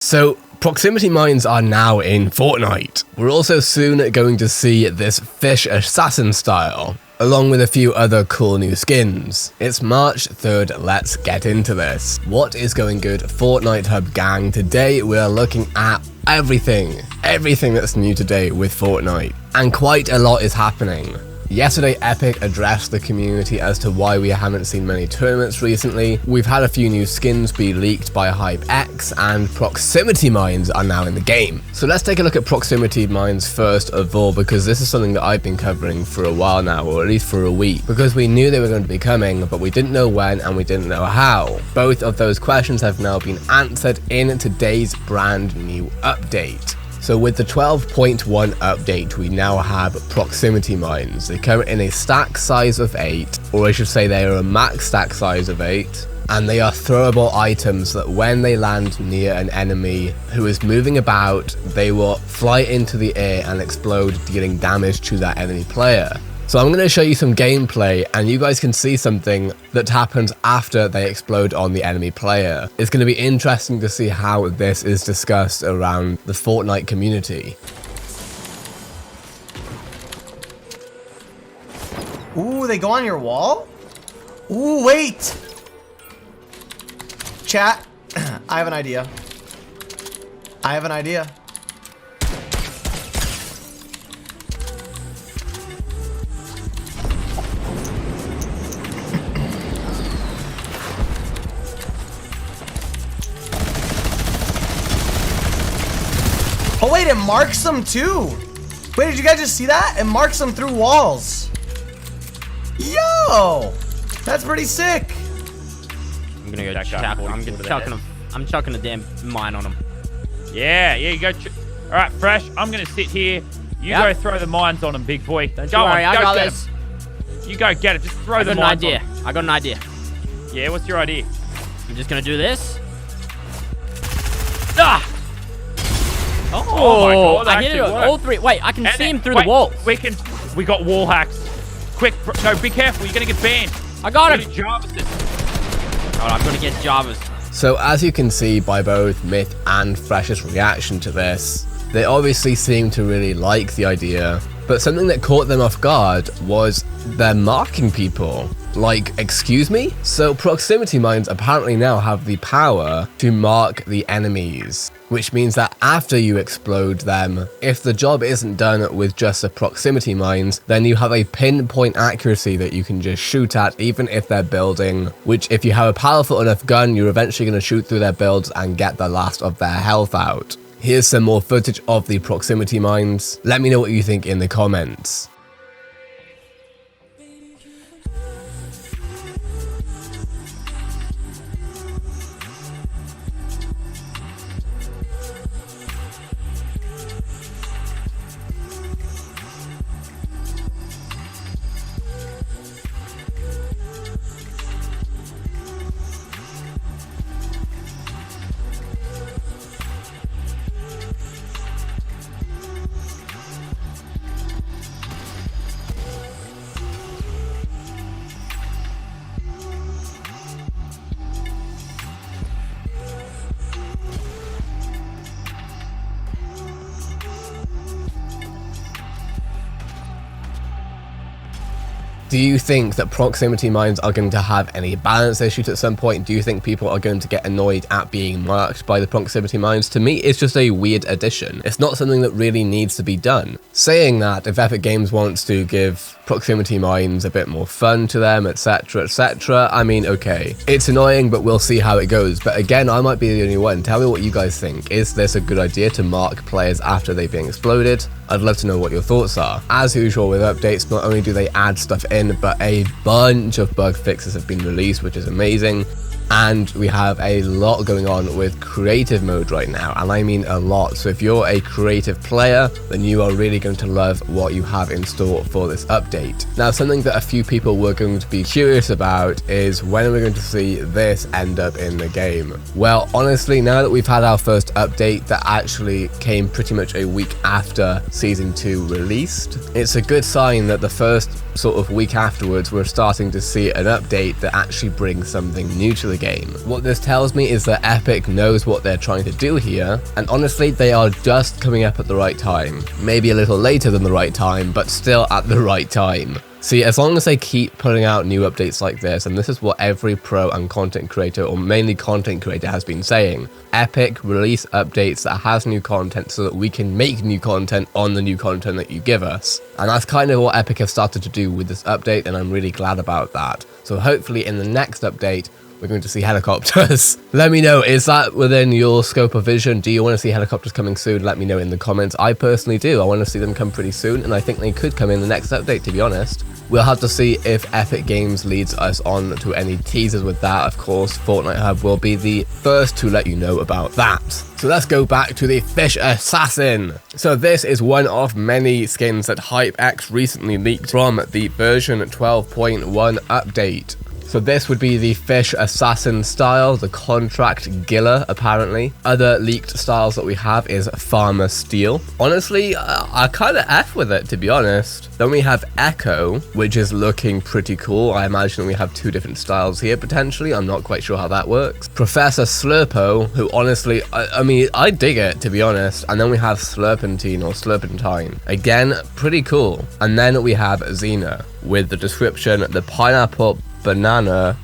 So, proximity mines are now in Fortnite. We're also soon going to see this fish assassin style, along with a few other cool new skins. It's March 3rd, let's get into this. What is going good, Fortnite Hub gang? Today we are looking at everything that's new today with Fortnite. And quite a lot is happening. Yesterday, Epic addressed the community as to why we haven't seen many tournaments recently. We've had a few new skins be leaked by HypeX, and proximity mines are now in the game. So let's take a look at proximity mines first of all, because this is something that I've been covering for a while now, or at least for a week, because we knew they were going to be coming, but we didn't know when and we didn't know how. Both of those questions have now been answered in today's brand new update. So with the 12.1 update, we now have proximity mines. They come in a stack size of 8, or I should say they are a max stack size of 8, and they are throwable items that when they land near an enemy who is moving about, they will fly into the air and explode, dealing damage to that enemy player. So I'm going to show you some gameplay and you guys can see something that happens after they explode on the enemy player. It's going to be interesting to see how this is discussed around the Fortnite community. Ooh, they go on your wall? Ooh, wait! Chat, I have an idea. Oh wait, it marks them too. Wait, did you guys just see that? It marks them through walls. Yo, that's pretty sick. I'm gonna go I'm chucking a damn mine on him. Yeah, you go. All right, Fresh. I'm gonna sit here. You go throw the mines on him, big boy. Don't you worry, I got this. You go get it. Just throw the mines on him. I got an idea. Yeah, what's your idea? I'm just gonna do this. Ah! Oh my God, I hit it on all three. Wait, I can see him through the walls. We got wall hacks. Quick, no, be careful. You're gonna get banned. I got him. Oh, I'm gonna get Jarvis. So as you can see by both Myth and Fresh's reaction to this, they obviously seem to really like the idea, but something that caught them off guard was they're marking people. Like, excuse me? So proximity mines apparently now have the power to mark the enemies, which means that after you explode them, if the job isn't done with just the proximity mines, then you have a pinpoint accuracy that you can just shoot at even if they're building, which if you have a powerful enough gun, you're eventually going to shoot through their builds and get the last of their health out. Here's some more footage of the proximity mines. Let me know what you think in the comments. Do you think that proximity mines are going to have any balance issues at some point? Do you think people are going to get annoyed at being marked by the proximity mines? To me, it's just a weird addition. It's not something that really needs to be done. Saying that, if Epic Games wants to give proximity mines a bit more fun to them, etc, I mean, okay. It's annoying, but we'll see how it goes. But again, I might be the only one. Tell me what you guys think. Is this a good idea to mark players after they've been exploded? I'd love to know what your thoughts are. As usual with updates, not only do they add stuff in, but a bunch of bug fixes have been released, which is amazing. And we have a lot going on with creative mode right now, and I mean a lot. So if you're a creative player, then you are really going to love what you have in store for this update. Now, something that a few people were going to be curious about is when are we going to see this end up in the game? Well, honestly, now that we've had our first update that actually came pretty much a week after Season 2 released, it's a good sign that the first sort of week afterwards, we're starting to see an update that actually brings something new to the game. What this tells me is that Epic knows what they're trying to do here, and honestly, they are just coming up at the right time. Maybe a little later than the right time, but still at the right time. See, as long as they keep putting out new updates like this, and this is what every pro and content creator, or mainly content creator, has been saying, Epic release updates that has new content so that we can make new content on the new content that you give us. And that's kind of what Epic have started to do with this update, and I'm really glad about that. So hopefully in the next update, we're going to see helicopters. Let me know, is that within your scope of vision? Do you want to see helicopters coming soon? Let me know in the comments. I personally do. I want to see them come pretty soon, and I think they could come in the next update, to be honest. We'll have to see if Epic Games leads us on to any teasers with that. Of course, Fortnite Hub will be the first to let you know about that. So let's go back to the Fish Assassin. So this is one of many skins that HypeX recently leaked from the version 12.1 update. So this would be the Fish Assassin style, the Contract Giller apparently. Other leaked styles that we have is Farmer Steel. Honestly, I kind of F with it, to be honest. Then we have Echo, which is looking pretty cool. I imagine we have two different styles here potentially. I'm not quite sure how that works. Professor Slurpo, who honestly, I mean, I dig it, to be honest. And then we have Slurpentine or Slurpentine. Again, pretty cool. And then we have Xena with the description, the pineapple banana,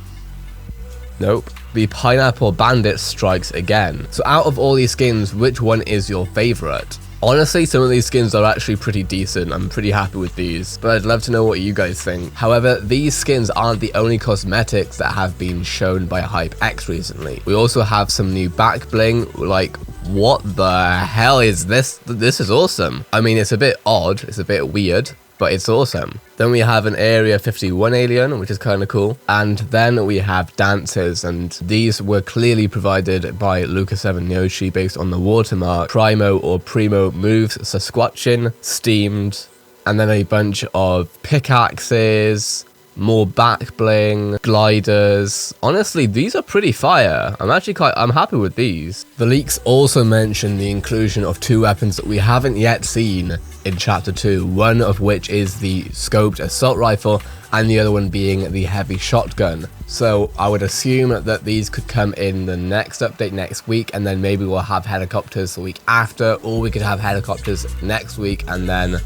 nope, the pineapple bandit strikes again. So out of all these skins, which one is your favorite? Honestly, some of these skins are actually pretty decent. I'm pretty happy with these, but I'd love to know what you guys think. However, these skins aren't the only cosmetics that have been shown by HypeX recently. We also have some new back bling. Like, what the hell is this? This is awesome. I mean, it's a bit odd, it's a bit weird, but it's awesome. Then we have an Area 51 alien, which is kind of cool. And then we have dancers, and these were clearly provided by Lucas7 Yoshi based on the watermark. Primo or Primo moves, Sasquatchin, steamed, and then a bunch of pickaxes, more back bling, gliders. Honestly, these are pretty fire. I'm happy with these. The leaks also mention the inclusion of two weapons that we haven't yet seen in Chapter 2, one of which is the scoped assault rifle and the other one being the heavy shotgun. So I would assume that these could come in the next update next week, and then maybe we'll have helicopters the week after, or we could have helicopters next week and then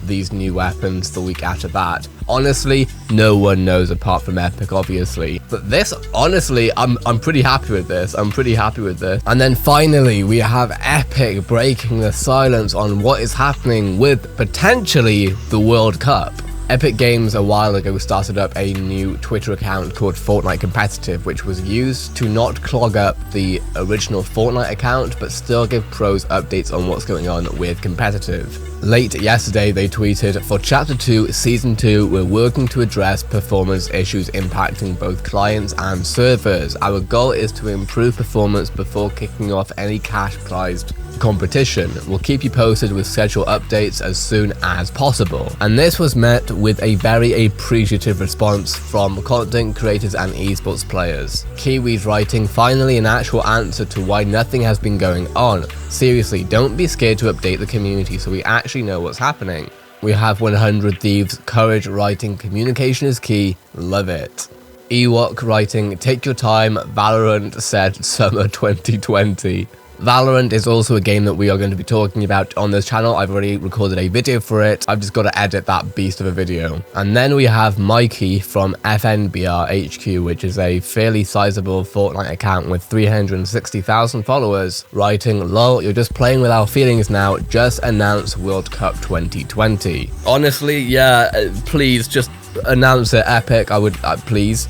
these new weapons the week after that. Honestly, no one knows apart from Epic, obviously. But this, honestly, I'm pretty happy with this. And then finally, we have Epic breaking the silence on what is happening with potentially the World Cup. Epic Games a while ago started up a new Twitter account called Fortnite Competitive, which was used to not clog up the original Fortnite account, but still give pros updates on what's going on with competitive. Late yesterday, they tweeted, "For Chapter 2, Season 2, we're working to address performance issues impacting both clients and servers. Our goal is to improve performance before kicking off any cash-prized competition. We'll keep you posted with schedule updates as soon as possible." And this was met with a very appreciative response from content creators and esports players. Kiwis writing, "Finally an actual answer to why nothing has been going on. Seriously, don't be scared to update the community so we actually know what's happening." We have 100 Thieves Courage writing, "Communication is key, love it." Ewok writing, "Take your time, Valorant said summer 2020. Valorant is also a game that we are going to be talking about on this channel. I've already recorded a video for it. I've just got to edit that beast of a video. And then we have Mikey from FNBR HQ, which is a fairly sizable Fortnite account with 360,000 followers, writing, "Lol, you're just playing with our feelings now. Just announce World Cup 2020. Honestly, yeah, please just announce it, Epic. I would, please.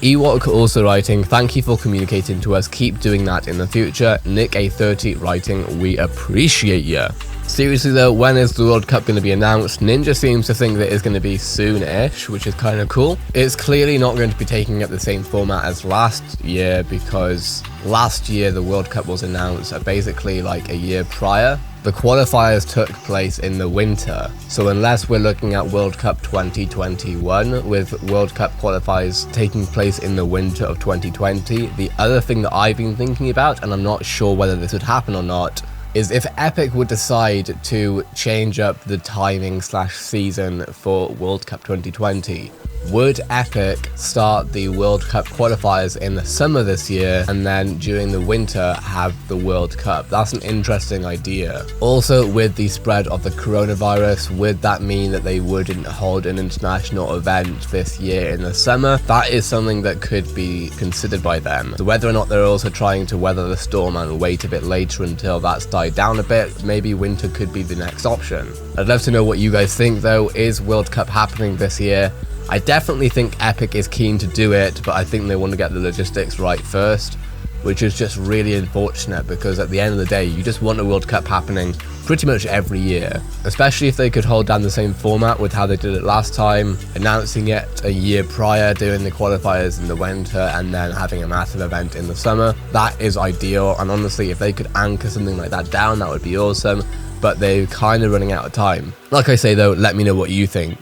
Ewok also writing, "Thank you for communicating to us. Keep doing that in the future." Nick A30 writing, "We appreciate ya." Seriously though, when is the World Cup going to be announced? Ninja seems to think that it's going to be soon-ish, which is kind of cool. It's clearly not going to be taking up the same format as last year, because last year the World Cup was announced basically like a year prior. The qualifiers took place in the winter, so unless we're looking at World Cup 2021 with World Cup qualifiers taking place in the winter of 2020, the other thing that I've been thinking about, and I'm not sure whether this would happen or not, is if Epic would decide to change up the timing / season for World Cup 2020. Would Epic start the World Cup qualifiers in the summer this year and then during the winter have the World Cup? That's an interesting idea. Also, with the spread of the coronavirus, would that mean that they wouldn't hold an international event this year in the summer? That is something that could be considered by them. So whether or not they're also trying to weather the storm and wait a bit later until that's died down a bit, maybe winter could be the next option. I'd love to know what you guys think though. Is World Cup happening this year? I definitely think Epic is keen to do it, but I think they want to get the logistics right first, which is just really unfortunate because at the end of the day, you just want a World Cup happening pretty much every year, especially if they could hold down the same format with how they did it last time, announcing it a year prior, doing the qualifiers in the winter, and then having a massive event in the summer. That is ideal, and honestly, if they could anchor something like that down, that would be awesome, but they're kind of running out of time. Like I say though, let me know what you think.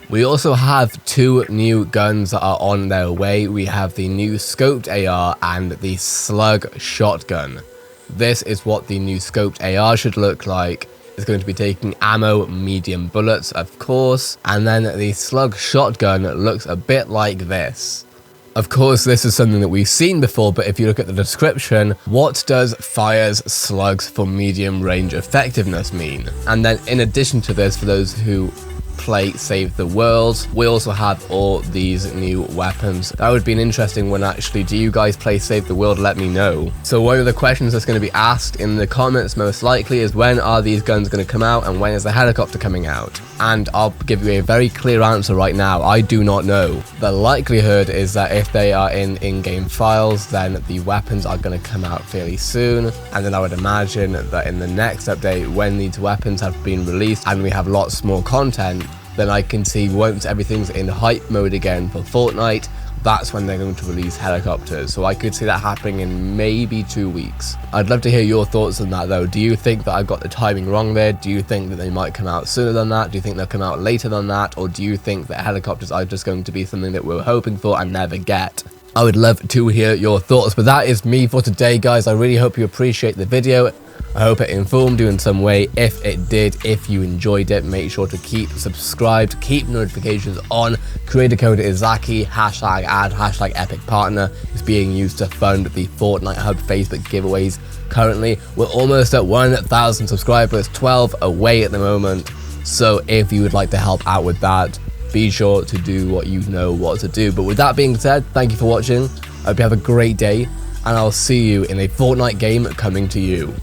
We also have 2 new guns that are on their way. We have the new scoped AR and the slug shotgun. This is what the new scoped AR should look like. It's going to be taking ammo, medium bullets, of course, and then the slug shotgun looks a bit like this. Of course, this is something that we've seen before, but if you look at the description, what does fires slugs for medium range effectiveness mean? And then in addition to this, for those who play Save the World, we also have all these new weapons. That would be an interesting one actually. Do you guys play Save the World? Let me know. So one of the questions that's going to be asked in the comments most likely is, when are these guns going to come out and when is the helicopter coming out? And I'll give you a very clear answer right now. I do not know. The likelihood is that if they are in in-game files, then the weapons are going to come out fairly soon, and then I would imagine that in the next update, when these weapons have been released and we have lots more content, then I can see once everything's in hype mode again for Fortnite, that's when they're going to release helicopters. So I could see that happening in maybe 2 weeks. I'd love to hear your thoughts on that though. Do you think that I got the timing wrong there? Do you think that they might come out sooner than that? Do you think they'll come out later than that? Or do you think that helicopters are just going to be something that we're hoping for and never get? I would love to hear your thoughts, but that is me for today, guys. I really hope you appreciate the video. I hope it informed you in some way. If it did, if you enjoyed it, make sure to keep subscribed, keep notifications on. Creator code Izaki, #ad, #epicpartner is being used to fund the Fortnite Hub Facebook giveaways. Currently, we're almost at 1,000 subscribers, 12 away at the moment. So if you would like to help out with that, be sure to do what you know what to do. But with that being said, thank you for watching. I hope you have a great day, and I'll see you in a Fortnite game coming to you.